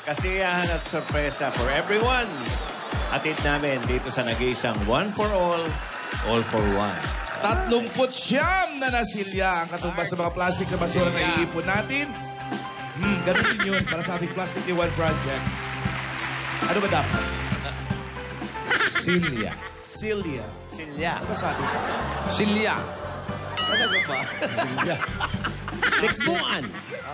kasiyahan at sorpresa for everyone. Atid namin dito sa nag-iisang One for All for One. 39 na nasilya ang katumbas sa mga plastic na basura na iipon natin. Ganun din yun para sa ating Plastic in One Project. Ano ba dapat? Silya. Silya. Silya. Ano ba sabi ko? Silya. Ano ba? Likbuan.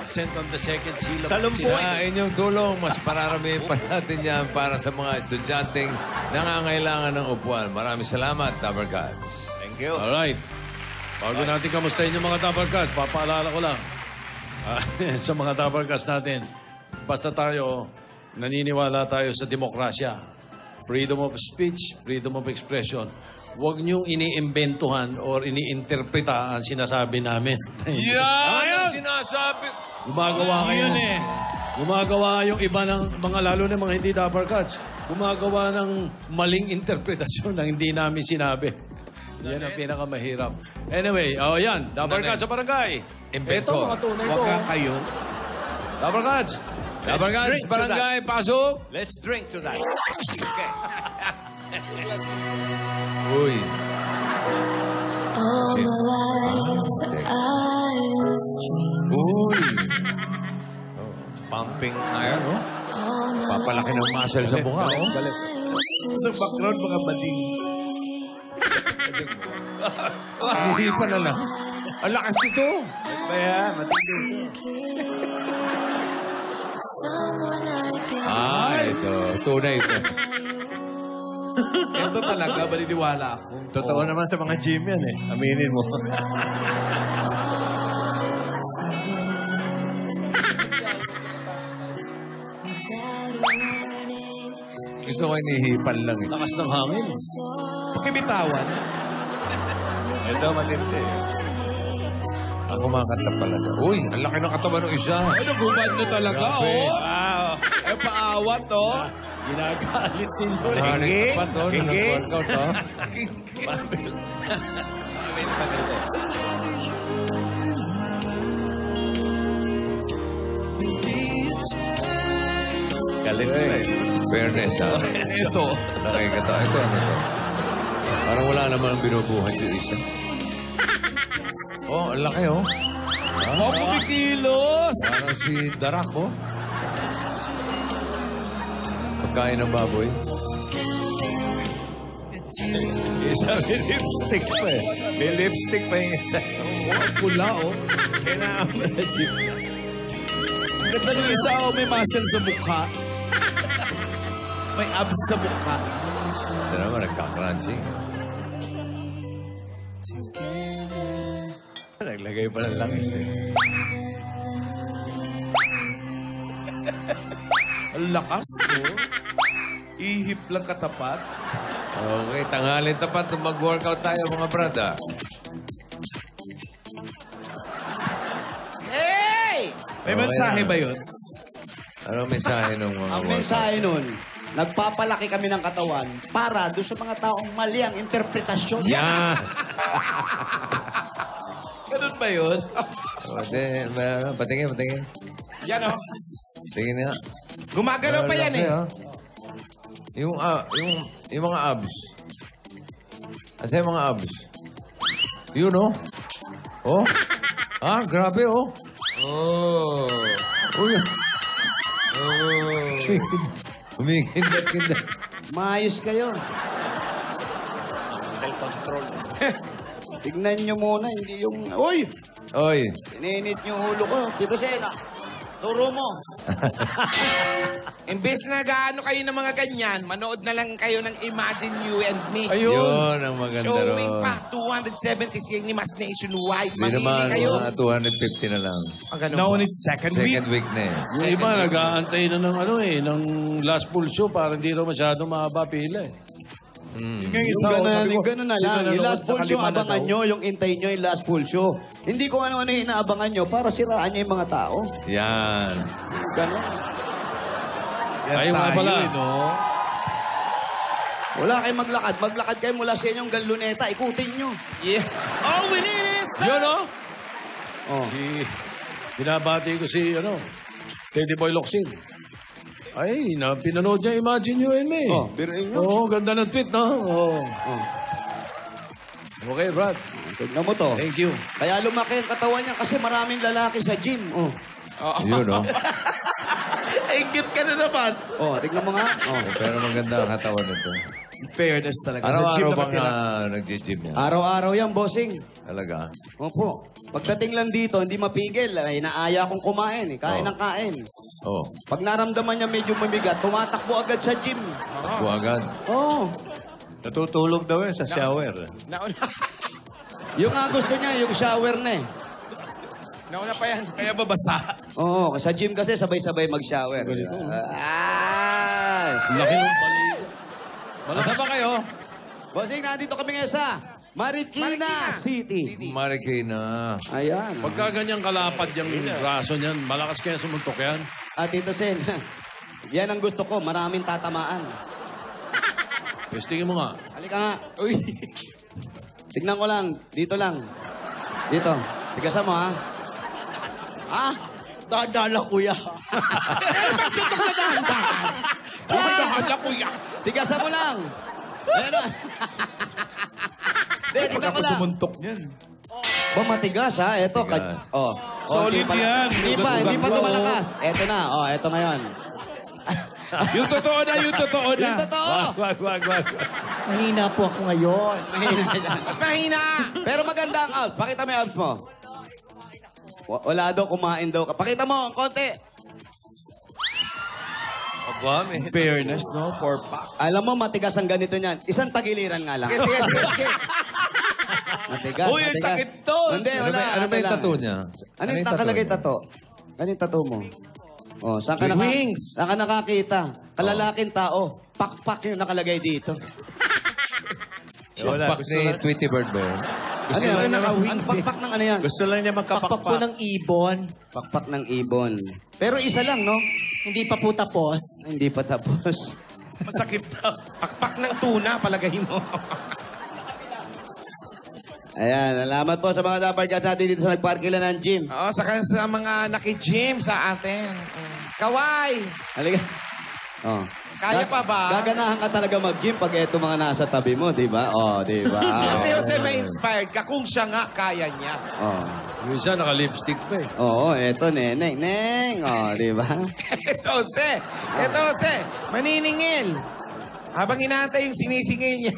Sent on the second seal of Salumpuan. Sa inyong tulong, mas pararamihin pa natin yan para sa mga estudyanteng nangangailangan ng upuan. Maraming salamat, Tabarcats. Thank you. Alright. Bago natin kamustahin yung mga Tabarcats, papaalala ko lang sa mga Tabarcats natin, basta tayo, naniniwala tayo sa demokrasya. Freedom of speech, freedom of expression. Huwag niyong iniimbentuhan or iniinterpreta ang sinasabi namin. Yan ang sinasabi. Gumagawa kayo. Yun eh. Gumagawa yung iba ng mga lalo na mga hindi Dabarcats. Gumagawa ng maling interpretasyon ng hindi namin sinabi. Yan ang pinakamahirap. Anyway, yan. Dabarcats sa barangay. Invento. Ito mga tunay ko. Huwag ka kayo. Dabarcats. Tabarcats, drink to barangay, pasok. Let's drink to that. Okay. Uy. All my life I was dreaming. Uy. Pumping iron. All my Papalaki ng muscle sa mukha, oh. Galit. Sa background, mga bading. Hindi pa na lang. Ang lakas nito. Kaya, matindi. someone I can Ito. Tunay ito. Ito talaga, baliniwala ako. Totoo naman sa mga gym yan eh. Aminin mo. Gusto ko inihipan lang eh. Lakas ng hangin. Pakibitawan. Ito matindi. Ang kumakanta pala na. Uy, ang laki ng katawan ng isa. Ano, gumad na talaga, Grabe. oh. Wow. Eh, paawat, oh. Ginagalit nito. Hingi? Pa to, Hingi? nag-workout, oh. Galit na eh. Fairness, ha? Ito. Nakikita. Ito, ano to? Parang wala naman ang binubuhay yung isa. Oh, ang laki, oh. Oh, kumikilos. Parang si Darak, oh. Pagkain ng baboy. Isa may lipstick pa eh. May lipstick pa yung isa. Pula, oh. Kailangan mo sa gym. Ganda ng isa, oh, may muscle sa mukha. May abs sa mukha. Ito naman, nagka-crunching. Naglagay pa ng langis eh. Ang lakas, oh. Ihip lang katapat. Okay, tanghalin tapat nung mag-workout tayo, mga brada. May mensahe ba yun? Ano ang mensahe nung mga Ang workout? mensahe nun, nagpapalaki kami ng katawan para doon sa mga taong mali ang interpretasyon. Yan! Ganun ba yun? Patingin. Yan o. Tingin nga. Gumagalaw pa yan eh. Yung mga abs. Asa yung mga abs? Yun, oh. Oh? Ah, grabe, oh. Oh. Uy. Humikindat-kindat. Maayos kayo. Self-control. Tignan nyo muna, hindi yung... Uy! Oy. Ininit yung ulo ko. Tito Sena, turo mo. Imbes na gaano kayo ng mga ganyan, manood na lang kayo ng Imagine You and Me. Yun ang maganda Showing ron. pa, 276 ni Mas Nationwide. Hindi naman, Mamili kayo. mga 250 na lang. Ganun Now ba? on its second week. Second week na eh. Yung iba, nag-aantay na ng ng last full show para hindi raw masyado mahaba pila eh. Yung Yung isa, oh, sabi ko, gano'n na sino lang. Yung nanood, last full show, nakalima na abangan daw. nyo. Yung intay nyo, yung last full show. Hindi ko ano-ano yung inaabangan nyo para siraan nyo yung mga tao. Yan. Gano'n. Yan Ayun nga tayo, pala. eh, no? Wala kayong maglakad. Maglakad kayo mula sa inyong Galuneta. Ikutin nyo. Yes. All we need is... Yun, oh. Oh. Binabati ko si, Teddy Boy Locsin. Ay, pinanood niya Imagine You and Me. Oh, biruin nyo. Oo, ganda ng tweet, no? Oo. Oh. Okay, Brad. Tignan mo to. Thank you. Kaya lumaki ang katawan niya kasi maraming lalaki sa gym. Oh. Yun, no? Ay, cute ka na naman. Oh, tignan mo nga. Oh. Pero maganda ang katawan nito. Fairness talaga. Araw-araw Nag-gym bang naman nag-gym niya? Araw-araw yan, bossing. Talaga? Opo. Pagdating lang dito, hindi mapigil. Ay, naaya akong kumain. Eh. Kain ng kain. Oo. Pag naramdaman niya medyo mabigat, tumatakbo agad sa gym. Takbo agad. Oo. Natutulog daw yun sa shower. Nauna, Yung nga gusto niya, yung shower na eh. nauna pa yan. Kaya babasa. Oo, sa gym kasi sabay-sabay mag-shower. Laki ng baligo. Masa ba kayo? Bossing, nandito kami ngayon sa Marikina City. Marikina. Ayan. Pagka ganyang kalapad yung braso niyan, malakas kaya sumuntok yan. At Tito Sen, yan ang gusto ko, maraming tatamaan. Testingin mo nga. Halika nga. Uy. Tignan ko lang. Dito lang. Dito. Tigasan mo, ha? Ha? Dadala, kuya. Dadala, kuya. Tigasan mo lang. Ayan na. Hindi, tignan ko lang. Pagkapasuntok niyan. Ba, matigas, ha? Ito. Tigas. Oh. Solid yan. Hindi pa Ugat-ugat tumalakas. Ito na. Oh, ito ngayon. Yung totoo na, yung totoo na. Yung totoo. Wag. Mahina po ako ngayon. Mahina. Pero maganda ang abs. Pakita mo yung abs mo. Wala daw, kumain daw. Pakita mo, ang konti. Aba, may Fairness, no? 4-pack. Alam mo, matigas ang ganito niyan. Isang tagiliran nga lang. Sige. Matigas, Uy, ang matigas. sakit doon. Hindi, wala. Ano ba yung lang. tattoo niya? Ano yung nakalagay tattoo? Ano yung tattoo mo? Oh, saan ka, Wings. saan ka nakakita? Kalalaking tao. Pakpak yung nakalagay dito. Wala. Pakpak ni Tweety Bird ba yun? Ano yan? lang naka-wings, Ang pakpak ng ano yan? Gusto lang niya magkapakpak. ibon. Pakpak ng ibon. Pero isa lang, no? Hindi pa po tapos. Hindi pa tapos. Masakit na. Pakpak ng tuna, palagay mo. Ayan, salamat po sa mga dapat natin dito sa nagparkila ng gym. Oo, sa mga naki-gym sa atin. Kaway! Halika. Oh. Kaya pa ba? Gaganahan ka talaga mag-gym pag eto mga nasa tabi mo, di ba? Oh, di ba? Kasi Jose, may inspired ka. Kung siya nga, kaya niya. Oh. Yung isa naka-lipstick pa eh. Oo, eto, neneng. Neng, oh, di ba? Ito, Jose. Maniningil. Habang inaantay yung sinisingil niya.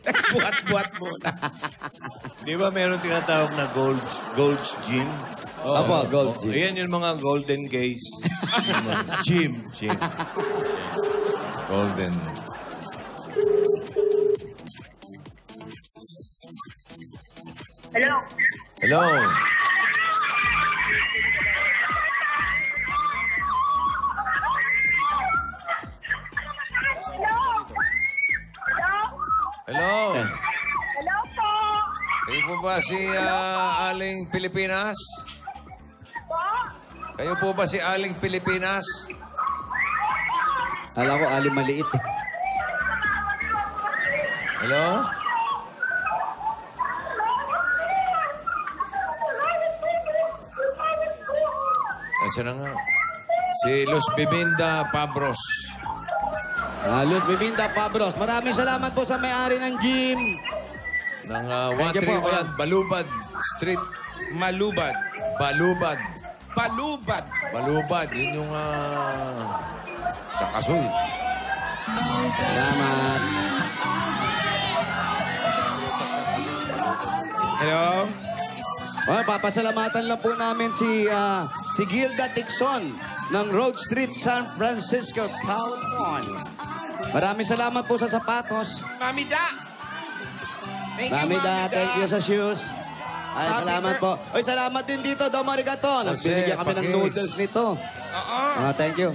Buhat-buhat muna. Di ba meron tinatawag na Gold's Gym? Apo, Gold Gym. Ayan yung mga golden gays. Gym. Gym. Golden. Hello? Hello. Hello. Hello po? Kayo po ba si Aling Pilipinas? Po? Kayo po ba si Aling Pilipinas? Alam ko, alim maliit. Eh. Hello? Asa na nga? Si Luz Bibinda Pabros. Luz Bibinda Pabros. Maraming salamat po sa may-ari ng gym. Ng Thank you po, 131 Balubad Street. Malubad. Balubad. Balubad. Balubad. Yun yung sa Kasoy. Salamat. Hello? Oh, papasalamatan lang po namin si Gilda Tixon ng Road Street, San Francisco, California. Maraming salamat po sa sapatos. Mami Da. Thank you, Mami Da, thank you sa shoes. Ay, Happy salamat po. Oy, salamat din dito, Domo Arigato. Nagbinigyan kami ng Pakis. noodles nito. Oo. Thank you.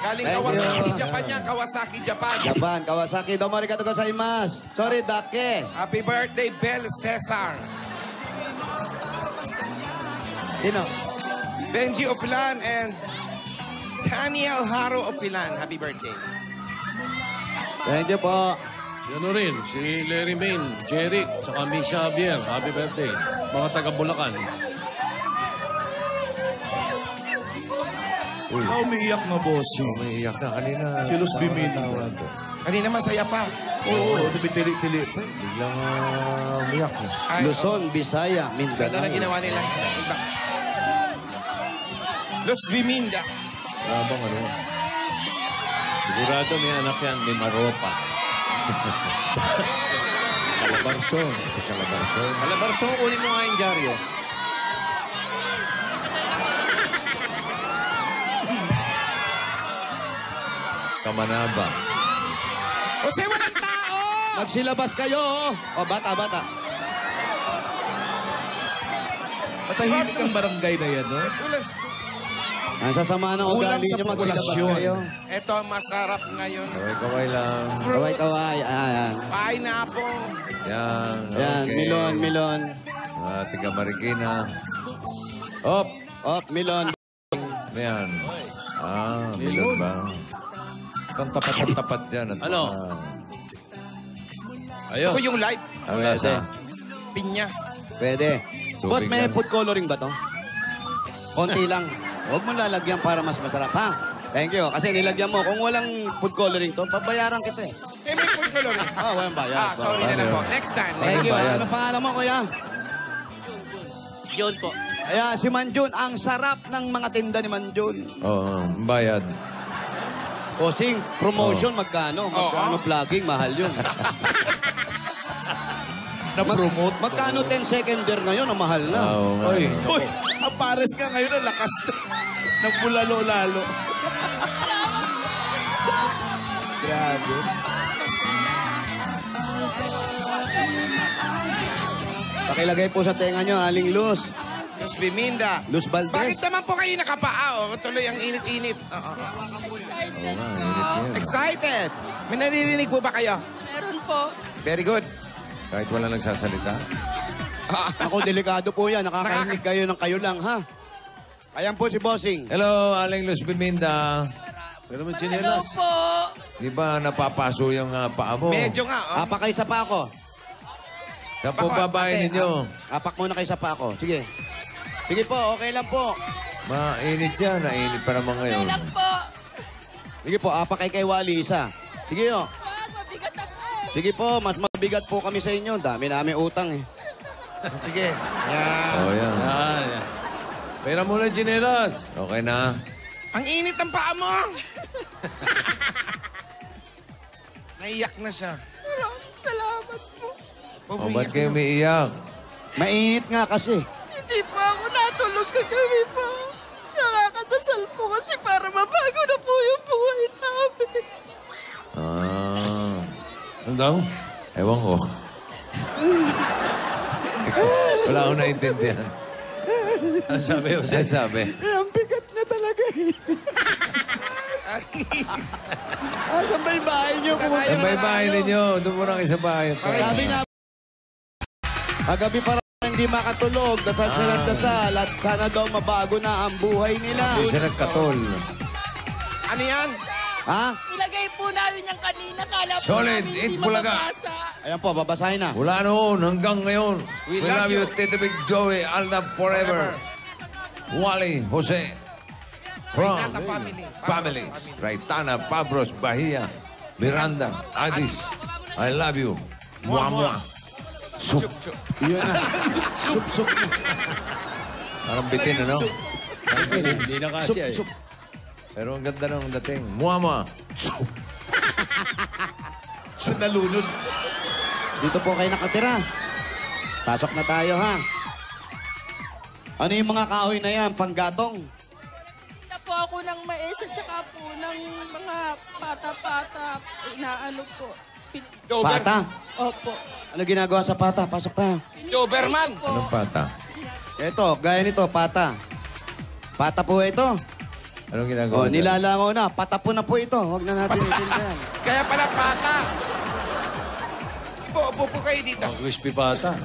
Galing Thank Kawasaki, you. Japan yan. Kawasaki, Japan. Japan, Kawasaki, Domo Arigato gozaimasu. Sorry, Dake. Happy birthday, Bel Cesar. Sino? Benji Opilan and Daniel Haro Opilan. Happy birthday. Thank you po. Ano rin, si Larry Main, Jeric, saka Misha Javier. Happy birthday. Mga taga Bulacan. Uy, Umiiyak na, bossing. umiiyak na kanina. Si Luz Biminda. Kanina masaya pa. Oo, tumitili-tili. Biglang umiyak na. Ay, Luzon, Bisaya, Ganda Mindanao. na ginawa nila. Iba. Los Biminda. Habang ano. Sigurado may anak yan, may maropa. Calabarzon. Si Calabarzon. Calabarzon, kunin mo nga yung dyaryo. Kamanaba. Jose, walang tao! Magsilabas kayo, oh. O, bata. Matahimik ang barangay na yan, no? Ulan. Ang sasama ng Kulang ugali sa nyo, magsilabas populasyon. kayo. Ito ang masarap ngayon. Kaway-kaway lang. Kaway-kaway. Ayan. Pineapple. Yan. Yan, Okay. milon. Tiga Marikina. Op! Milon. Yan. Milon ba? Ang tapat dyan. At Ano? Ayos. Ito yung light. Ang lasa. Pinya. Pwede. Tubig Boss, may lang. food coloring ba to? Konti lang. Huwag mo lalagyan para mas masarap, ha? Thank you. Kasi nilagyan mo. Kung walang food coloring to, pabayaran kita eh. May food coloring. Walang bayad. Sorry na lang po. Next time. Thank you. bayad. Ano pangalan mo, kuya? John po. Ayan, si Manjun. Ang sarap ng mga tinda ni Manjun. Oo, bayad. O, sing, promotion, magkano? Magkano vlogging? Mahal yun. Na-promote. Magkano 10 seconder ngayon? Ang mahal na. Oo nga. Uy, ang pares ka ngayon, ang lakas ng bulalo-lalo. Grabe. Pakilagay po sa tenga nyo, Aling Luz. Los Biminda. Luz Valdez. Bakit naman po kayo nakapaa? Tuloy ang init-init. Oo nga, init yan. Excited. May naririnig po ba kayo? Meron po. Very good. Kahit wala nagsasalita. Ako, delikado po yan. Nakakarinig kayo ng kayo lang, ha? Ayan po si Bossing. Hello, Aling Luz Biminda. Pero may Hello chinelas. po. Di ba napapaso yung paa mo? Medyo nga. Apak kayo sa pa ako. Saan po babae ninyo? Apak muna kayo sa pa ako. Sige. Sige po, okay lang po. Mainit yan. Nainit pa naman ngayon. Okay lang po. Sige po, apak kay Wally isa. Sige o. Wag, mabigat ako. Sige po, mas mabigat po kami sa inyo. Dami namin utang eh. Sige. Yan. Oh, yan. Yan. Pera muna yung chinelas. Okay na. Ang init ng paa mo. Naiyak na siya. Salamat po. O, ba't kayo umiiyak? Mainit nga kasi. Hindi po ako natulog kagabi po. Nakakadasal po kasi para mabago na po yung buhay namin. Ano daw? Ewan ko. Wala akong naintindihan. Ano sabi, Jose? Ano sabi? Ang bigat na talaga eh. Saan ba yung bahay niyo? Pumunta Eh, na may tayo. bahay ninyo. Doon mo na kayo sa bahay. Sabi nga, kagabi para hindi makatulog, dasal sila ng dasal at sana daw mabago na ang buhay nila. Hindi siya nagkatol. Ano yan? Ha? Ilagay po namin yung kanina. Kala po Solid, namin eat hindi bulaga. mababasa. Ayan po, babasahin na. Mula noon hanggang ngayon. We love you. Tito Big Joey, Alda Forever. Wally, Jose. From Raynata family. Family. Raitana, Pabros, Bahia, Miranda, Adis. I love you. Mua. Sup. Yun na. Sup. Parang bitin, ano? Hindi na kasi eh. Sup. Pero ang ganda ng dating. Mua. Sup. Nalunod. Dito po kayo nakatira. Pasok na tayo, ha? Ano yung mga kahoy na yan? Panggatong? Na po ako ng mais at saka po ng mga pata-pata. Inaano po. Pata? Opo. Ano ginagawa sa pata? Pasok tayo. Doberman. Po. Anong pata? Ito, gaya nito, pata. Pata po ito. Anong ginagawa? Oh, dyan? nilalangaw na. Pata po na po ito. Huwag na natin itindihan. Kaya pala pata. Upo kayo dito. Ang crispy pata.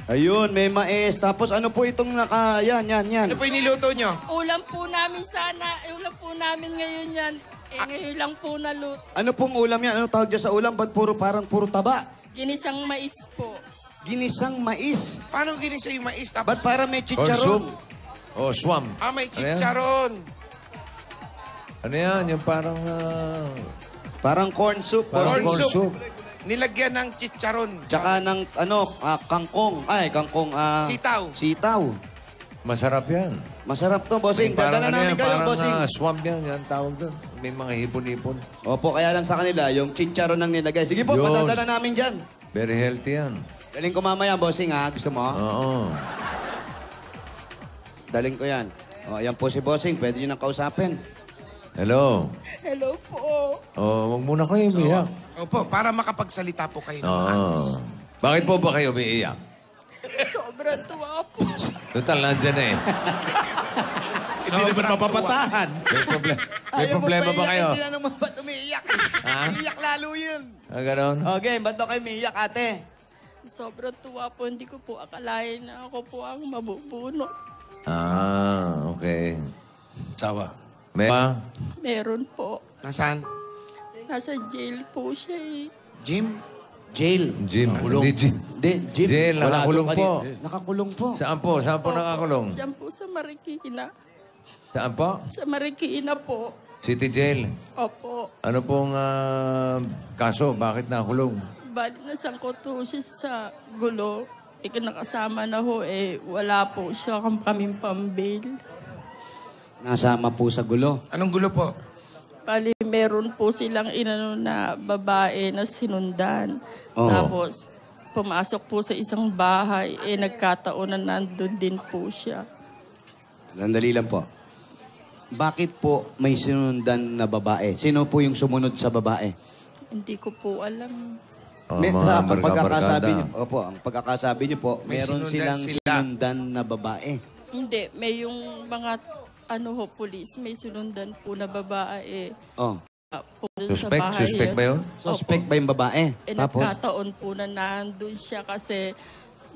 Ayun, may mais. Tapos ano po itong naka... Yan. Ano po yung niluto nyo? Ulam po namin sana. Ulam po namin ngayon yan. Ngayon lang po naluto. Ano pong ulam yan? Ano tawag dyan sa ulam? Ba't parang puro taba? Ginisang mais po. Ginisang mais. Paano ginisa yung mais? Tapos, Ba't para may Corn soup? chicharon? O swam? may Ano yan? chicharon. Ano yan? Yung parang... Parang corn soup. Parang corn soup. Nilagyan ng chicharon. Tsaka ng, kangkong. Ay, kangkong, Sitaw. Sitaw. Masarap yan. Masarap to, bossing. Parang Dadala namin kayo, parang bossing. swamp yan. Yan tawag doon. May mga hipon-hipon. Opo, kaya lang sa kanila, yung chicharon ang nilagay. Sige po, Yun. patadala namin dyan. Very healthy yan. Daling ko mamaya, bossing, ha? Gusto mo? Oo. Daling ko yan. O, ayan po si bossing. Pwede nyo nang kausapin. Hello. Hello po. Oh, wag muna kayo umiyak. Opo, para makapagsalita po kayo ng Oo. maayos. Bakit po ba kayo umiiyak? Sobrang tuwa po. Total, nandyan na eh. Hindi naman mapapatahan. May problema ba kayo? Hindi na naman ba't umiiyak? Ha? Iiyak lalo yun. Ah, ganon? Okay, ba't daw kayo umiiyak, ate? Sobrang tuwa po. Hindi ko po akalain na ako po ang mabubuno. Ah, okay. Sawa. May pa? Meron po. Nasaan? Nasa jail po siya eh. Jim? Jail. Jim. Hindi, Jim. Hindi, Jim. Jail, Wala nakakulong doon po. Nakakulong po. Saan po? Saan po nakakulong? Diyan po sa Marikina. Saan po? Sa Marikina po. City Jail. Opo. Ano pong kaso? Bakit nakakulong? Bali nasangkot po siya sa gulo. Ikinakasama na ho eh. Wala po siya kaming pambail. Nasama po sa gulo. Anong gulo po? Bali meron po silang inano na babae na sinundan. Oo. Tapos pumasok po sa isang bahay. Eh nagkataon na nandun din po siya. Sandali lang po. Bakit po may sinundan na babae? Sino po yung sumunod sa babae? Hindi ko po alam. Oh, May- mga ang pagkakasabi barkada. niyo, opo, ang pagkakasabi niyo po, May meron sinundan silang sila. sinundan na babae. Hindi, may yung mga pulis, may sinundan po na babae. Oh, Po dun sa Suspect? bahay Suspect ba yun? suspect ba yung babae? Eh, Tapos, nagkataon po na nandun siya kasi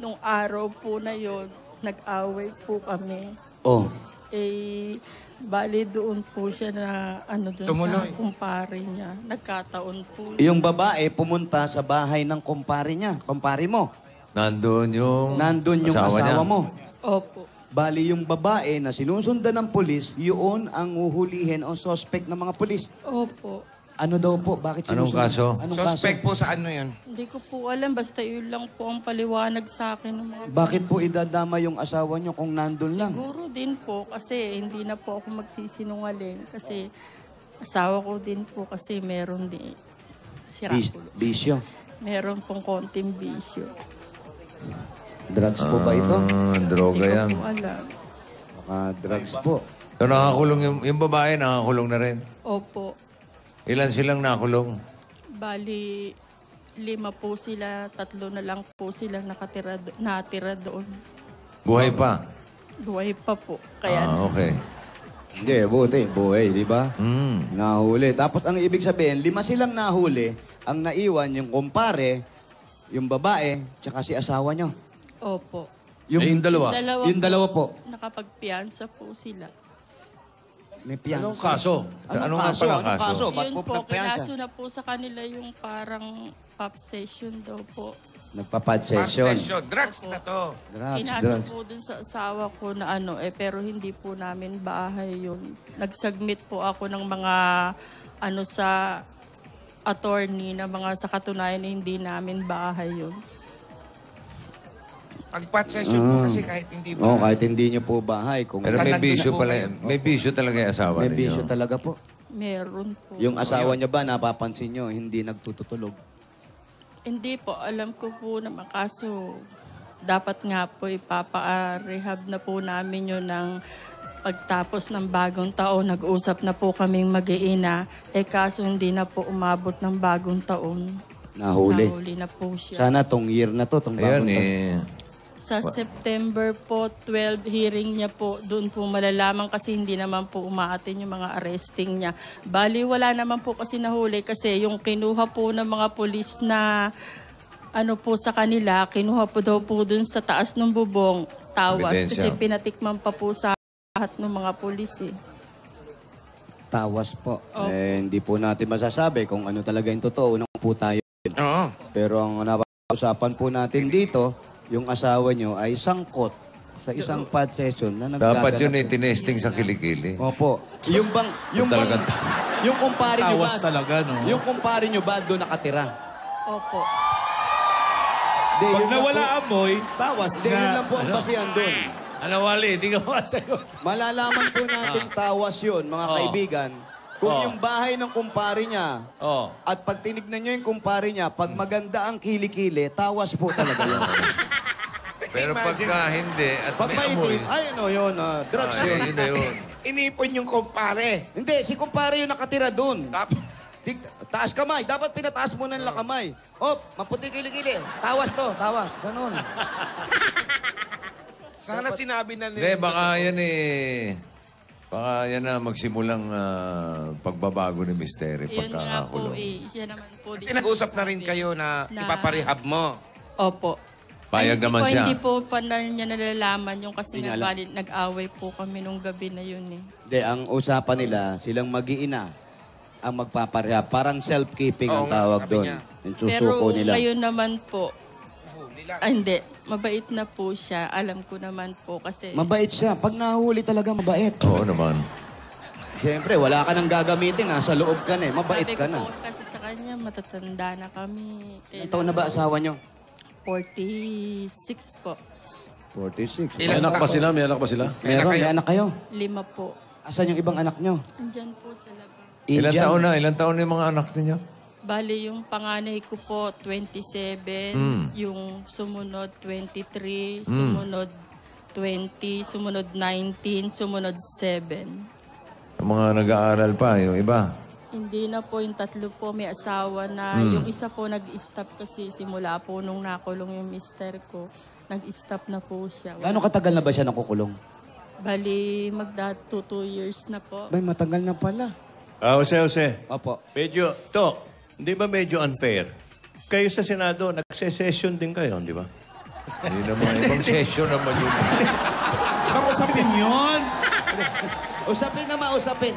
nung araw po na yon nag-away po kami. oh, Eh, bali doon po siya na doon Tumuloy. sa kumpare niya. Nagkataon po. yung babae pumunta sa bahay ng kumpare niya, kumpare mo. Nandun yung... Nandun yung asawa niya. mo. Opo. Bali yung babae na sinusundan ng pulis, yun ang uhulihin o suspect ng mga pulis. Opo. Ano daw po? Bakit Anong sinusundan? kaso? Anong Suspect kaso? po sa ano yun? Hindi ko po alam. Basta yun lang po ang paliwanag sa akin ng mga Bakit po idadama yung asawa niyo kung nandun lang? Siguro din po kasi hindi na po ako magsisinungaling kasi asawa ko din po kasi meron din sirapulo. Bisyo. Meron pong konting bisyo. Drugs po ba ito? Droga Hindi yan. ko po alam. Baka drugs po. So nakakulong yung babae, nakakulong na rin. Opo. Ilan silang nakulong? Bali, 5 po sila, 3 na lang po sila natira doon. Buhay pa? Buhay pa po. Kaya Okay. Hindi, buti. Buhay, di ba? Mm. Nahuli. Tapos ang ibig sabihin, 5 silang nahuli. Ang naiwan, yung kumpare, yung babae, tsaka si asawa nyo. opo. Yung dalawa? Yung dalawa po. Nakapagpiansa po sila. May piyansa. Anong kaso? Anong nga kaso? pala Anong kaso? Ba't Yun po po, nagpiyansa? kinaso na po sa kanila yung parang pop session daw po. Nagpapad session. Session. Drugs na to. Drugs, Kinaso drugs. po dun sa asawa ko na pero hindi po namin bahay yun. Nag-submit po ako ng mga sa attorney na mga sa katunayan na hindi namin bahay yun. Pag-pot session po kasi kahit hindi ba. Oo, kahit hindi nyo po bahay. Kung Pero may Nandun na bisyo po pala. kayo. May bisyo talaga yung asawa may ninyo. bisyo talaga po. Meron po. Yung asawa niya ba, napapansin nyo, hindi nagtututulog? Hindi po, alam ko po naman kaso dapat nga po ipapa-rehab na po namin yun ng pagtapos ng bagong taon. Nag-usap na po kaming mag-iina. Kaso hindi na po umabot ng bagong taon. Nahuli. Nahuli na po siya. Sana tong year na to, tong Ayun bagong Sa September po, 12 hearing niya po, doon po malalaman kasi hindi naman po umaatin yung mga arresting niya. Bali, wala naman po kasi nahuli kasi yung kinuha po ng mga polis na po sa kanila, kinuha po daw po doon sa taas ng bubong, tawas. Ebidensya. Kasi pinatikman pa po sa lahat ng mga polis eh. tawas po. Opo. Hindi po natin masasabi kung ano talaga yung totoo. Unang po tayo. Oo. Pero ang napag-usapan po natin dito, yung asawa nyo ay sangkot sa isang pod session na Dapat yun naggaganap. tinesting sa kilikili. Opo. Yung bang, Talagang yung kumpare nyo Tawas ba? talaga, no? Yung kumpare nyo ba doon nakatira? Opo. Di, Pag yun lang nawala po- amoy, tawas Di, yun lang na. po ang basihan doon. Ano, Wally? Hindi ka masagot. Malalaman po natin tawas yun, mga kaibigan. Kung yung bahay ng kumpare niya, Oh. at pag tinignan nyo yung kumpare niya, pag maganda ang kilikili, tawas po talaga yun. Pero pagka hindi at Pag may amoy, maitim, ay ano yun, drugs yun. yun na yun. Inipon yung kumpare. Hindi, si kumpare yung nakatira doon. Tapos, Taas kamay. Dapat pinataas mo na nila kamay. Oh, maputi kilikili. Tawas to, tawas. Ganon. sana sinabi na Hindi, nila. baka yan baka yan na magsimulang pagbabago ni Misteri Yun nga po pagkakakulong. Siya naman po. Kasi nag-usap na rin kayo na ipaparehab mo. Opo. Payag Ay, naman hindi po, siya. Hindi po pa na niya nalalaman yung kasi Hindi niya alam. nag-away po kami nung gabi na yun eh. Hindi, ang usapan nila, silang mag-iina ang magpapareha. Parang self-keeping ang Oo nga, tawag sabi doon. niya. Yung Pero susuko nila. ngayon naman po, Huli lang. hindi, mabait na po siya. Alam ko naman po kasi Mabait siya. Pag nahuli talaga, mabait. Oo naman. Siyempre, wala ka nang gagamitin. Sa loob ka na eh. Mabait sabi ka ko na. po kasi sa kanya, matatanda na kami. Ilang taon na ba asawa nyo? 46 po. 46. May anak pa sila? May anak pa sila? Meron, may anak kayo. 5 po. Asan yung ibang anak nyo? Andyan po sa labas. Ilan Indian. taon na? Ilan taon na yung mga anak ninyo? Bali, yung panganay ko po, 27. Mm. Yung sumunod, 23. Sumunod, 20. Sumunod, 19. Sumunod, 7. Yung mga nag-aaral pa, yung iba. Hindi na po, yung tatlo po may asawa na. Yung isa po nag-stop kasi simula po nung nakulong yung mister ko. Nag-stop na po siya. Gaano katagal na ba siya nakukulong? Bali, 2 years na po. May matagal na pala. Jose. Opo. Medyo, hindi ba medyo unfair? Kayo sa Senado, nagse-session din kayo, di ba? Hindi naman. Ibang session naman yun. Baka usapin yun. Usapin na mausapin.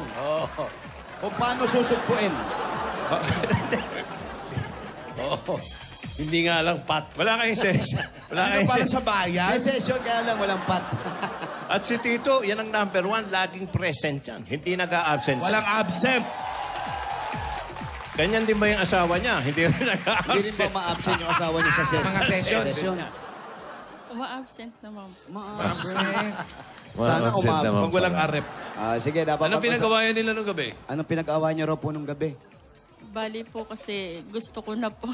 Kung paano susugpuin. Oo. Hindi nga lang pat. Wala kayong session. Wala Ano kayong para session. sa bayan? May session kaya lang walang pat. At si Tito, yan ang number 1, laging present yan. Hindi nag-a-absent. Walang absent. Ganyan din ba yung asawa niya? Hindi rin Hindi rin ba nag-a-absent. ma-absent yung asawa niya sa session? Mga session. Uma-absent naman. Ma-absent. Mga Sana absent umabot. naman Pag walang pala. arep. Sige, dapat Anong pinagawa yun nila nung gabi? Anong pinag-awa niyo raw po nung gabi? Bali po kasi gusto ko na po.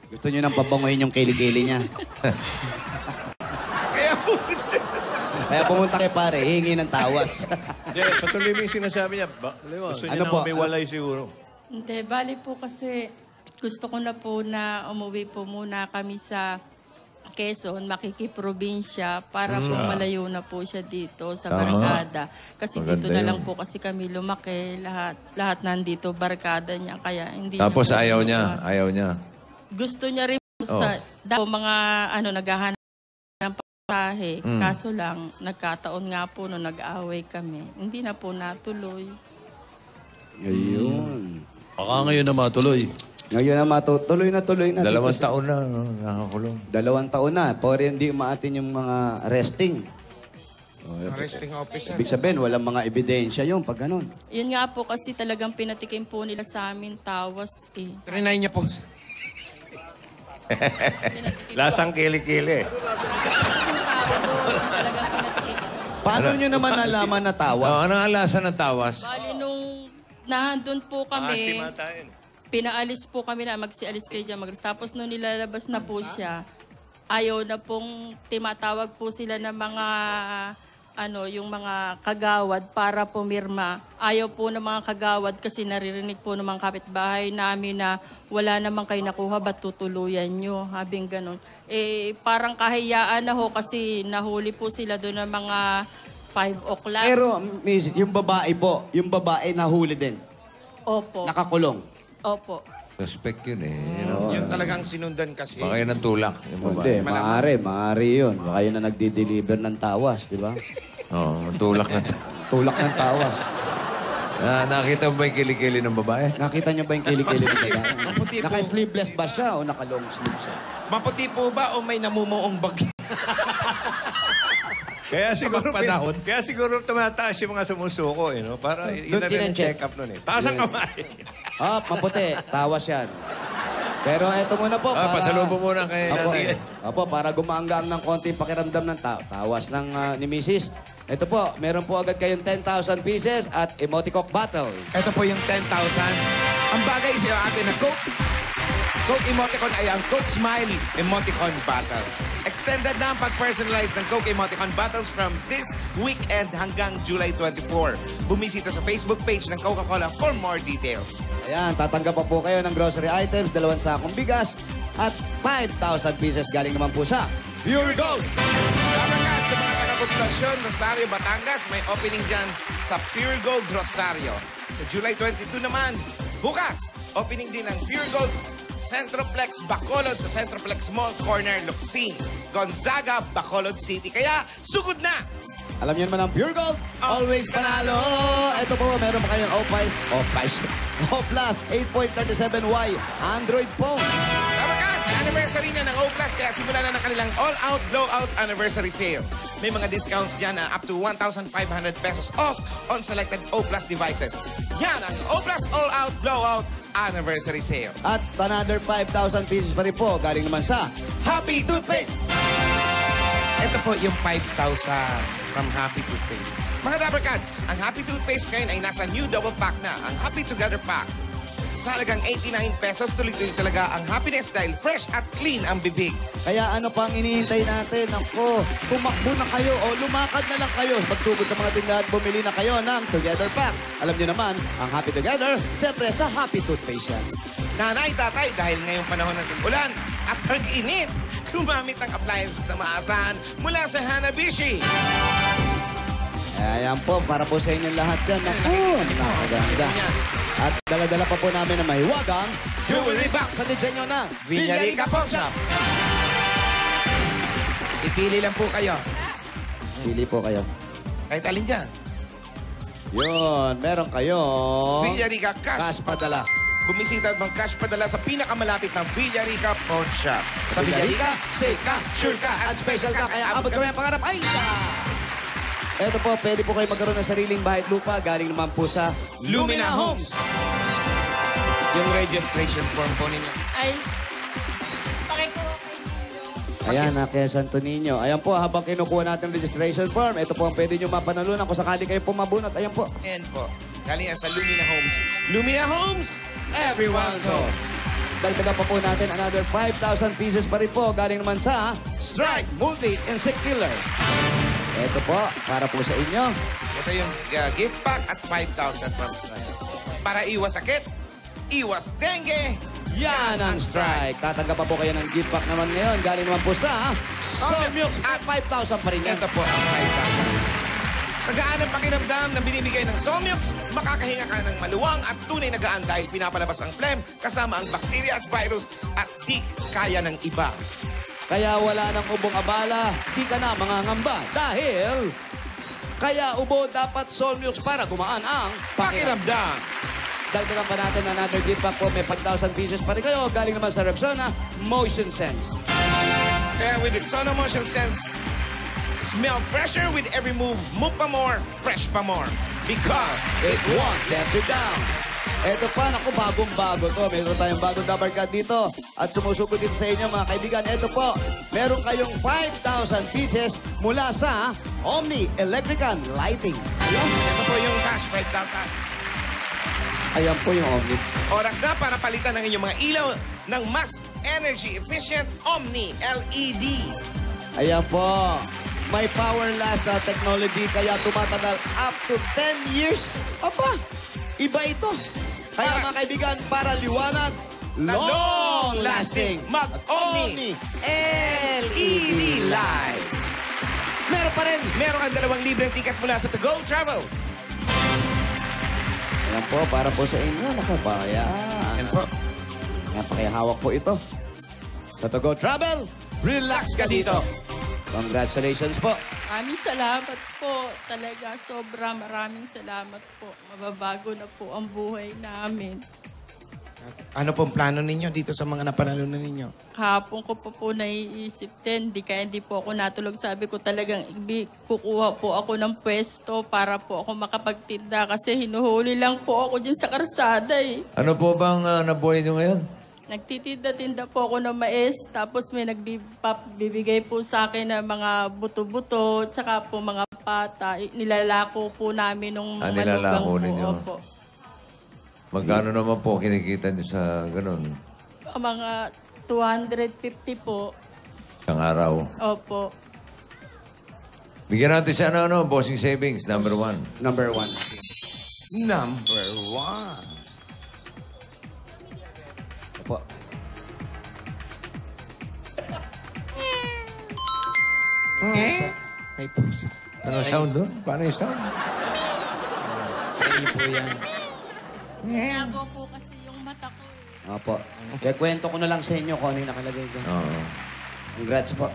Gusto niyo nang pabanguhin yung kilikili niya. Kaya pumunta kay pare, hingi ng tawas. Hindi, patuloy mo yung sinasabi niya. Gusto niya Ano na po? umiwalay siguro. Hindi, bali po kasi gusto ko na po na umuwi po muna kami sa Quezon, makikiprobinsya para po malayo na po siya dito sa Tama. barkada. Kasi Maganda dito na lang yun. po kasi kami lumaki, lahat nandito barkada niya kaya hindi Tapos niya po ayaw niya. inuwas. Ayaw niya. Gusto niya rin po sa mga naghahanap ng pasahe. Kaso lang nagkataon nga po no nag-away kami. Hindi na po natuloy. Ayun. Baka ngayon na matuloy. Ngayon na tuloy na. 2 taon na, no, nakakulong. 2 taon na. Pwede hindi umaatin yung mga arresting. Arresting officer. Ibig sabihin, walang mga ebidensya yun pag ganun. Yun nga po kasi talagang pinatikim po nila sa amin tawas eh. Trinay niya po. Lasang kilikili. Talagang pinatikim. Paano nyo naman nalaman na tawas? Anong alasan ng tawas? Bali nung nandun po kami, Simatayin. pinaalis po kami na magsialis kayo dyan. Tapos nung nilalabas na po siya, ayaw na pong timatawag po sila ng mga yung mga kagawad para pumirma. Ayaw po ng mga kagawad kasi naririnig po ng mga kapitbahay namin na wala naman kayo nakuha, ba't tutuluyan nyo? Habing ganun. Parang kahiyaan na ho kasi nahuli po sila doon ng mga 5 o'clock. Pero, miss, yung babae nahuli din. Opo. Nakakulong. Opo. Suspect yun eh. Yung talagang sinundan kasi. Baka yun ang tulak. Yung Hindi, babae. maaari yun. Baka yun na nagdi-deliver ng tawas, di ba? Oo, tulak na. Tulak ng tawas. Nakita mo ba yung kilikili ng babae? Nakita niyo ba yung kilikili ng babae? Maputi po. Naka-sleeveless ba siya o naka-long sleeve siya? Maputi po ba o may namumuong bag? Kaya siguro tumataas yung mga sumusuko, no? Para yun na rin ang chinecheck. check-up nun, eh. Taas ang kamay. Maputi. Tawas yan. Pero eto muna po. Pasalubong muna kay nanay. Opo, para gumaanggang ng konti pakiramdam ng tawas ng ni Mrs. Ito po, meron po agad kayong 10,000 pieces at emoticon battle. Ito po yung 10,000. Ang bagay sa iyo atin na Coke Emoticon ay ang Coke Smile Emoticon Battle. Extended na ang pag-personalize ng Coke Emoticon Battles from this weekend hanggang July 24. Bumisita sa Facebook page ng Coca-Cola for more details. Ayan, tatanggap pa po kayo ng grocery items, 2 sakong bigas, at 5,000 pieces galing naman po sa Pure Gold. Kapagat sa mga taga-populasyon, Rosario, Batangas, may opening dyan sa Pure Gold Rosario. Sa July 22 naman, bukas, opening din ng Pure Gold Centroplex Bacolod sa Centroplex Mall Corner, Luxin, Gonzaga, Bacolod City. Kaya, sugod na! Alam niyo naman ang Pure Gold, always panalo! Ito po, meron pa kayong O Plus 8.37Y Android phone. Kapagat, sa anniversary na ng O Plus, kaya simula na ng kanilang all-out, blowout anniversary sale. May mga discounts dyan na up to 1,500 pesos off on selected O Plus devices. Yan ang O Plus all-out, blowout anniversary sale. At another 5,000 pieces pa rin po, galing naman sa Happy Toothpaste. Ito po yung 5,000 from Happy Toothpaste. Mga Dapper Cats, ang Happy Toothpaste ngayon ay nasa new double pack na, ang Happy Together Pack. Sa halagang 89 pesos, tuloy-tuloy talaga ang happiness dahil fresh at clean ang bibig. Kaya ano pang inihintay natin? Ako, tumakbo na kayo o lumakad na lang kayo. Pagtugod sa mga tindahan, bumili na kayo ng Together Pack. Alam niyo naman, ang Happy Together, siyempre sa Happy Toothpaste yan. Nanay, tatay, dahil ngayong panahon ng tag-ulan at tag-init, gumamit ng appliances na maasahan mula sa Hanabishi. Ayan po, para po sa inyong lahat yan. Naku, nakaganda. At dala-dala pa po namin na may wagang jewelry box sa disenyo ng Villarica Pawn Shop. Ipili lang po kayo. Pili po kayo. Kahit alin dyan. Yun, meron kayo. Villarica Cash padala. Bumisita at mag-cash padala sa pinakamalapit ng Villarica Pawn Shop. Sa Villarica, safe ka, sure ka, at special ka. Kaya abot kami ang pangarap. Ay, Ito po, pwede po kayo magkaroon ng sariling bahay at lupa. Galing naman po sa Lumina Homes. Yung registration form po ninyo. Ay, pakikuha kayo. Ayan, kaya Santo Niño. Ayan po, habang kinukuha natin ang registration form, ito po ang pwede nyo mapanalunan kung sakali kayo pumabunot. Ayan po. Ayan po. Galing yan sa Lumina Homes. Lumina Homes, everyone's home. Dagdagan pa po natin another 5,000 pieces pa rin po. Galing naman sa Strike Multi-Insect Killer. Ito po, para po sa inyo. Ito yung gift pack at 5,000 from Strike. Para iwas sakit, iwas dengue. Yan ang Strike. Tatanggap pa po kayo ng gift pack naman ngayon. Galing naman po sa Somyux at 5,000 pa rin yan. Ito po ang 5,000. Sa gaan ng pakiramdam na binibigay ng Somyux, makakahinga ka ng maluwang at tunay na gaan dahil pinapalabas ang phlegm kasama ang bacteria at virus at di kaya ng iba. Kaya wala nang ubong abala, di ka na mangangamba. Dahil, kaya ubo dapat Somyux para gumaan ang pakiramdam. Dagdagan pa natin another gift pack po. May 5,000 pieces pa rin kayo. Galing naman sa Rexona Motion Sense. Kaya with Rexona Motion Sense, smell fresher with every move. Move pa more, fresh pa more. Because It won't let you down. Ito pa, naku, bagong-bago to. Meron tayong bagong Dapper Cat dito. At sumusugod dito sa inyo, mga kaibigan. Ito po, meron kayong 5,000 pieces mula sa Omni Electrical Lighting. Ayun, ito po yung cash, 5,000. Ayan po yung Omni. Oras na para palitan ng inyong mga ilaw ng mas energy-efficient Omni LED. Ayan po. May power last na technology kaya tumatagal up to 10 years. Aba, iba ito. Kaya mga kaibigan, para liwanag, long-lasting, Mag-Omni LED lights. Meron pa rin, meron kang 2 libreng ticket mula sa To Go Travel. Ayan po, para po sa inyo. Nakapaya. Ayan po. Napakihawak po ito. Sa To Go Travel, relax ka dito. Congratulations po. Maraming salamat po. Talaga, maraming salamat po. Mababago na po ang buhay namin. Ano pong plano ninyo dito sa mga napanalunan ninyo? Kahapon ko po naiisip din, hindi po ako natulog. Sabi ko talagang kukuha po ako ng pwesto para po ako makapagtinda kasi hinuhuli lang po ako dyan sa karsada eh. Ano po bang nabuhay nyo ngayon? Nagtitinda-tinda po ako ng mais, tapos may nagbibigay po sa akin ng mga buto-buto, tsaka po mga pata. Nilalako po namin nung Nilalako manugang ninyo. po. Opo. Magkano naman po kinikita nyo sa ganun? Mga 250 po. Isang araw. Opo. Bigyan natin siya bossing savings, number 1. Number 1. Number 1. Opo. Pusa. May pusa. Ano sound doon? Paano yung sound? Sa inyo po yan. Nago po kasi yung mata ko eh. Opo. Kaya kwento ko na lang sa inyo kung ano yung nakalagay dyan. Oo. Congrats po.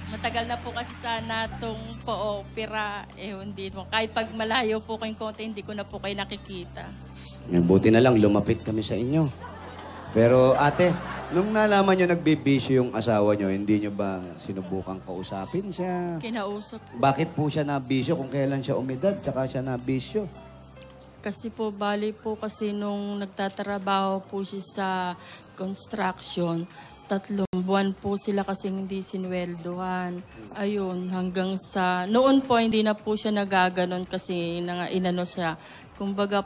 Matagal na po kasi sana itong pa-opera. Hindi mo. Kahit pag malayo po kayong konti, hindi ko na po kayo nakikita. Buti na lang, lumapit kami sa inyo. Pero ate, nung nalaman nyo nagbibisyo yung asawa nyo, hindi nyo ba sinubukang kausapin siya? Kinausap. Bakit po siya nabisyo kung kailan siya umidad, tsaka siya nabisyo? Kasi po, bali po kasi nung nagtatrabaho po siya sa construction, 3 buwan po sila kasi hindi sinweldohan. Ayun, hanggang sa... Noon po, hindi na po siya nagaganon kasi inano siya. Kumbaga,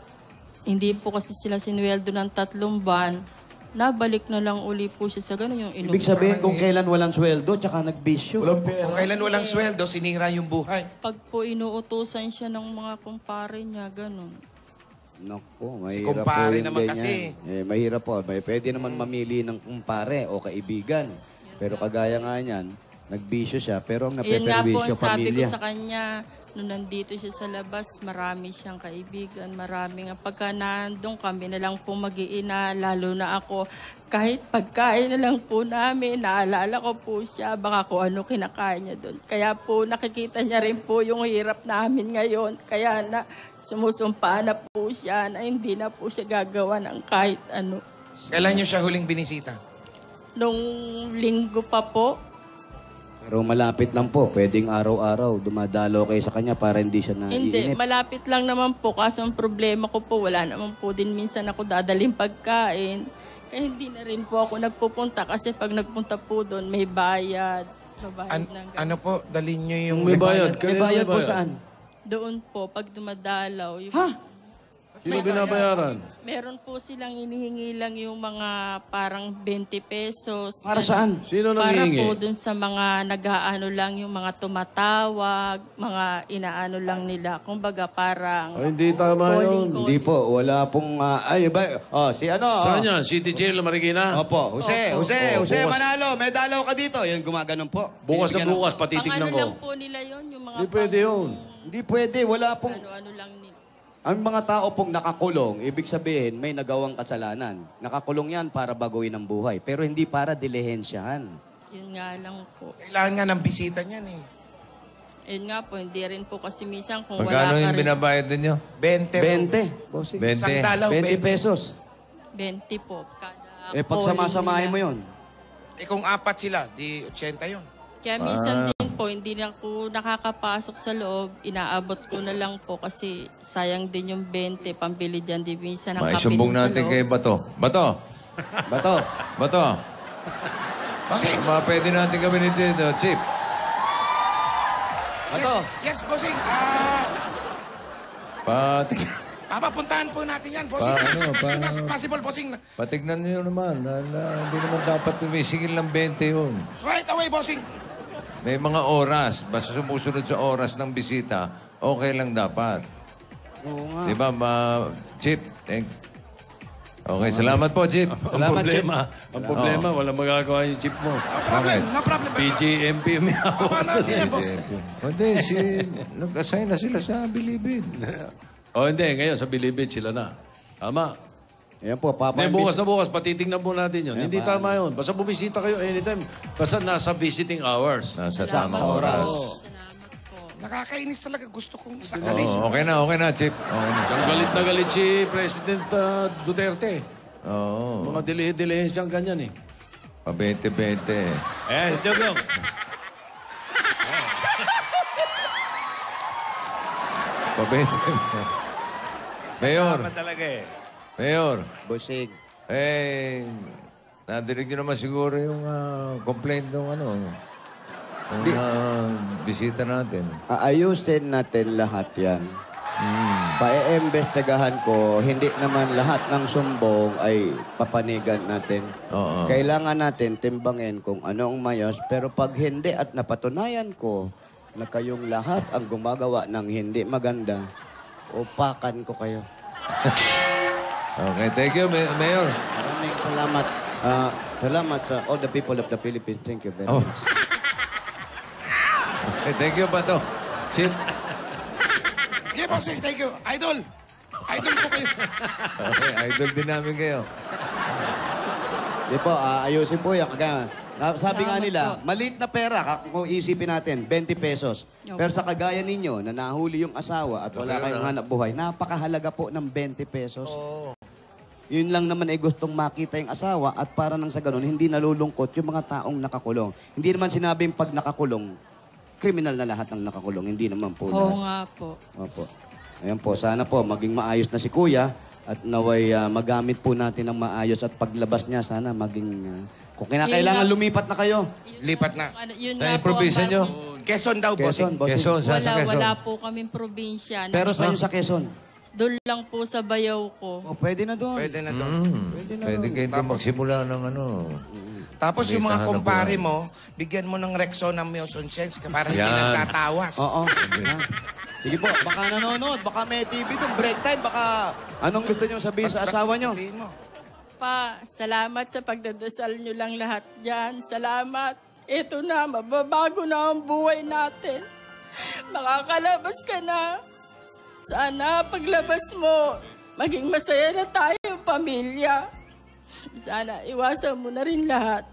hindi po kasi sila sinweldo ng 3 buwan. Nabalik na lang uli po siya sa gano'n yung inom. Ibig sabihin kung kailan walang sweldo, tsaka nagbisyo. Kung kailan walang sweldo, sinira yung buhay. Pag po inuutusan siya ng mga kumpare niya, gano'n. Naku, Si mahirap kumpare po yung naman ganyan. kasi. Mahirap po. Pwede naman mamili ng kumpare o kaibigan. Pero kagaya nga niyan, nagbisyo siya, pero ang Ayun nga po, napeperwisyo ang sabi ko pamilya. sa kanya, nung nandito siya sa labas, marami siyang kaibigan, marami nga. Pagka nandun kami na lang po mag-iina, lalo na ako, kahit pagkain na lang po namin, naalala ko po siya, baka kung ano kinakain niya doon. Kaya po nakikita niya rin po yung hirap namin ngayon. Kaya na sumusumpa na po siya na hindi na po siya gagawa ng kahit ano. Kailan nyo siya huling binisita? Nung linggo pa po, Pero malapit lang po. Pwedeng araw-araw dumadalo kayo sa kanya para hindi siya hindi, naiinip. malapit lang naman po. Kaso ang problema ko po, wala naman po din minsan ako dadaling pagkain. Kaya hindi na rin po ako nagpupunta kasi pag nagpunta po doon, may bayad. Mabayad ng Ano po, dalhin nyo yung... May bayad. May bayad po saan? Doon po, pag dumadalaw. Yung, Sino binabayaran? meron po silang hinihingi lang yung mga parang 20 pesos. Para saan? Sino Para nangihingi? po dun sa mga nag-aano lang, yung mga tumatawag, mga inaano lang nila. Kumbaga parang... Ay, hindi tama yun. Hindi po. Wala pong... si ano? Saan yan? City Jail, Marikina? Opo. Jose bukas. Manalo. May dalaw ka dito. Yan, gumaganon po. Bukas na Binibigyan bukas, Pang patitignan ano ko. lang po nila yun, yung mga Hindi pwede yun. Hindi pwede. Wala pong... Ano-ano lang nila. Ang mga tao pong nakakulong, ibig sabihin, may nagawang kasalanan. Nakakulong yan para baguhin ang buhay. Pero hindi para dilihensyahan. Yun nga lang po. Kailangan nga ng bisita niyan eh. Yun nga po, hindi rin po kasi minsan kung Magkano wala ka yung rin. binabayad ninyo? 20. 20. Bossing. 20. Isang dalaw, 20 pesos. 20 po. Kada Pag calling samasamahin nila. mo yun. Kung 4 sila, di 80 yun. Kaya minsan din po, hindi na ako nakakapasok sa loob. Inaabot ko na lang po kasi sayang din yung 20. Pambili dyan din minsan ng kape Maisumbong din sa natin loob. kay Bato. Bato! Bato. Bato! Bossing! Pwede natin gawin ito, Chip. Bato. Yes, bossing. Papapuntahan po natin yan, bossing. As soon as possible, bossing. Patignan niyo naman. Hindi naman dapat tumisingil ng 20 yun. Right away, bossing. May mga oras. Basta sumusunod sa oras ng bisita, okay lang dapat. Oo nga. Di ba, Chip? Okay, salamat po, Chip. Salamat, Ang problema, walang magagawa yung chip mo. No problem. PGMP umiyaw. Papa natin yan, boss. Hindi, nag-assign na sila sa Bilibid. Hindi. Ngayon, sa Bilibid sila na. Tama. Ayan po, Papa. Hindi, bukas na bukas, patitignan po natin yun. Hindi tama yun. Basta bumisita kayo anytime. Basta nasa visiting hours. Nasa tamang oras. Salamat po. Nakakainis talaga. Gusto kong sakalin. Okay na, Chip. Okay na. Ang galit na galit si President Duterte. Oo. Mga dilihin siyang ganyan eh. Pa 20-20. Ayan, Dugong. Pa 20. Mayor. Tama talaga eh. Mayor. Busing. Nadinig nyo naman siguro yung complaint ng bisita natin. Aayusin natin lahat yan. Paiimbestigahan ko, hindi naman lahat ng sumbong ay papanigan natin. Oo. Kailangan natin timbangin kung ano ang mayos. Pero pag hindi at napatunayan ko na kayong lahat ang gumagawa ng hindi maganda, upakan ko kayo. Okay, thank you, Mayor. Maraming salamat. Salamat sa all the people of the Philippines. Thank you very Oh. much. Okay, thank you, Pato. Sit. Yeah, bossing, thank you. Idol! Idol ko kayo. Okay, idol din namin kayo. Di po, ayusin po yan. Kaya, sabi nga Salamat nila, po. maliit na pera, kung isipin natin, 20 pesos. Opo. Pero sa kagaya ninyo, na nahuli yung asawa at wala kayong hanap buhay, napakahalaga po ng 20 pesos. Yun lang naman ay gustong makita yung asawa at para nang sa ganun, hindi nalulungkot yung mga taong nakakulong. Hindi naman sinabing pag nakakulong, kriminal na lahat ng nakakulong. Hindi naman po Oo lahat. nga po. Opo. Ayan po, sana po maging maayos na si Kuya at naway magamit po natin ng maayos at paglabas niya, sana maging... kung kinakailangan, Yun nga. lumipat na kayo. Lipat na. Yun Saan nga yung po ang probinsya nyo? Quezon daw, bossing. Quezon, bossing. Quezon, saan sa Quezon? Wala po kaming probinsya. Pero sa sa Quezon? Doon lang po sa bayaw ko. Oh, pwede na doon. Pwede na doon. Pwede kayo doon magsimula ng Tapos yung mga Bentahan na kumpare buhay. mo, bigyan mo ng Rexona Motion Sense para hindi Yan. nagtatawas. Oo. Sige po, baka nanonood, baka may TV doon, break time, baka anong gusto niyo sabihin sa asawa niyo? Sabihin mo. Pa, salamat sa pagdadasal nyo lang lahat dyan. Salamat. Ito na, mababago na ang buhay natin. Makakalabas ka na. Sana paglabas mo, maging masaya na tayong pamilya. Sana iwasan mo na rin lahat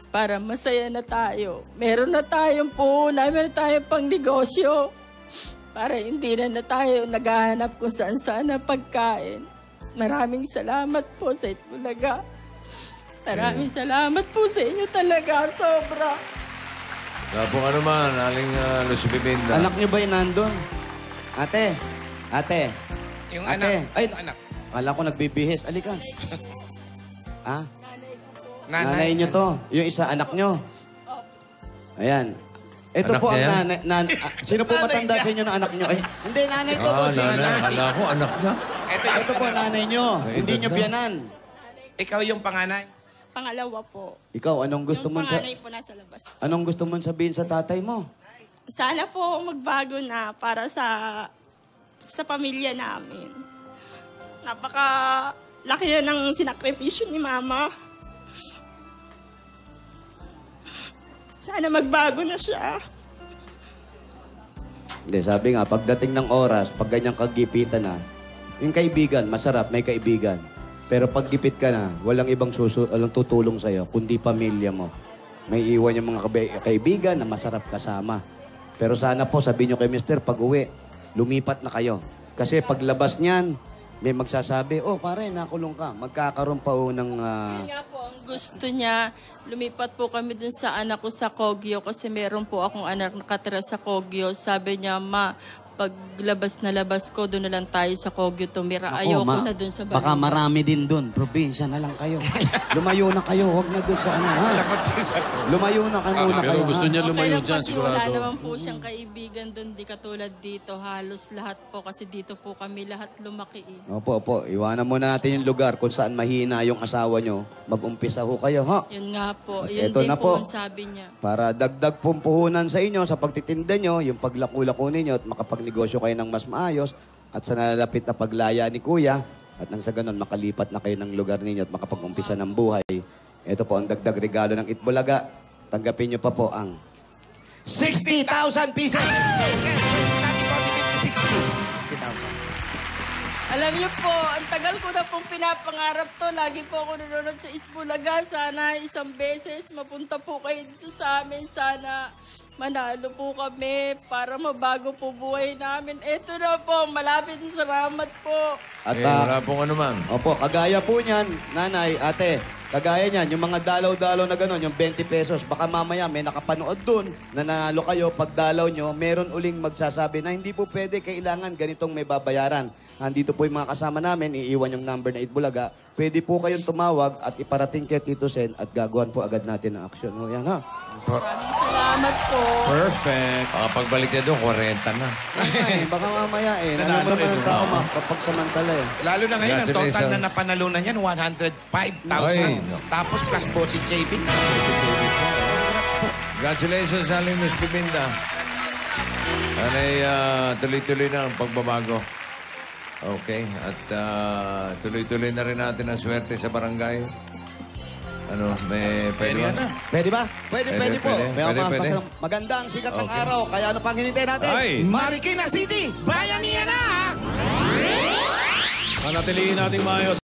para masaya na tayo. Meron na tayong puhunan, meron tayong pang negosyo. Para hindi na tayo naghahanap kung saan-saan na pagkain. Maraming salamat po sa Itbulaga. Maraming salamat po sa inyo talaga. Sobra. Wala po ano man, aling Lucipiminda. Anak niyo ba yung nandun? Ate, Yung ate. anak. Ay, Yung anak. kala ko nagbibihis. Alika. Ha? Nanay. Nanay niyo to. Yung isa, anak niyo. Ayan. Ito Anak po ang niya yan? nanay. Sino po matanda sa inyo na anak niyo? Ay, hindi, nanay to po. Nanay. Akala ko, anak na. Ito po nanay niyo. May Hindi edad niyo na. biyanan. Ikaw yung panganay. Pangalawa po. Ikaw, anong gusto Yung mo panganay po nasa labas. anong gusto mo sabihin sa tatay mo? Sana po magbago na para sa pamilya namin. Laki na ng sinakripisyo ni Mama. Sana magbago na siya. Hindi, sabi nga, pagdating ng oras, pag ganyang kagipitan na, yung kaibigan, masarap, may kaibigan. Pero pag gipit ka na, walang ibang walang tutulong sa'yo, kundi pamilya mo. May iwan yung mga kaibigan na masarap kasama. Pero sana po, sabihin nyo kay Mister, pag uwi, lumipat na kayo. Kasi paglabas niyan, may magsasabi, oh pare, nakulong ka. Magkakaroon pa ng... Kaya po, ang gusto niya, lumipat po kami dun sa anak ko sa Kogyo kasi meron po akong anak nakatira sa Kogyo. Sabi niya, ma, paglabas na labas ko, doon na lang tayo sa Kogyo tumira. Ayoko na doon sa Baka Balibag. marami din doon. Probinsya na lang kayo. Lumayo na kayo. Huwag na doon sa ano, ha? Lumayo na kayo muna Pero kayo, gusto ha? niya Okay lumayo lang dyan, kasi wala sigurado. naman po siyang kaibigan doon, di katulad dito. Halos lahat po kasi dito po kami lahat lumaki eh. Opo, opo. Iwanan muna natin yung lugar kung saan mahina yung asawa nyo. Mag-umpisa ho kayo, ha? Yun nga po, yun Eto din na po po. ang sabi niya. Para dagdag pong puhunan sa inyo sa pagtitinda nyo, yung paglaku-lako ninyo at makapagnegosyo kayo ng mas maayos at sa nalalapit na paglaya ni Kuya at nang sa ganun makalipat na kayo ng lugar ninyo at makapag-umpisa ng buhay. Ito po ang dagdag regalo ng Itbulaga. Tanggapin nyo pa po ang 60,000 pieces! 60,000. Alam niyo po, ang tagal ko na pong pinapangarap to. Lagi po ako nanonood sa Itbulaga. Sana isang beses mapunta po kayo dito sa amin. Sana manalo po kami para mabago po buhay namin. Ito na po, malapit. Salamat po. At Wala pong ano man. opo, kagaya po niyan, nanay, ate, kagaya niyan, yung mga dalaw-dalaw na gano'n, yung 20 pesos, baka mamaya may nakapanood dun, nanalo kayo, pag dalaw nyo, meron uling magsasabi na hindi po pwede, kailangan ganitong may babayaran. Andito po yung mga kasama namin, iiwan yung number na Itbulaga. Pwede po kayong tumawag at iparating kay Tito Sen at gagawan po agad natin ng aksyon. O yan ha. Maraming salamat po. Perfect. Baka pagbalik niya doon, 40 na. Ay, baka mamaya eh. Alam mo naman ang tao kapag samantala eh. Lalo na ngayon, ang total na Congratulations. napanalunan yan, 105,000. Ay. Tapos plus bossing savings. Congratulations, Aling Miss Pipinda. Sana'y tuloy-tuloy na ang pagbabago. Okay. At tuloy-tuloy na rin natin ang swerte sa barangay. Ano, may pwede ba? Pwede ba? Pwede po. Pwede. Maganda ang sikat ng Okay. araw. Kaya ano pang hinintay natin? Ay! Marikina City, Bayanihan na! Panatilihin nating maayos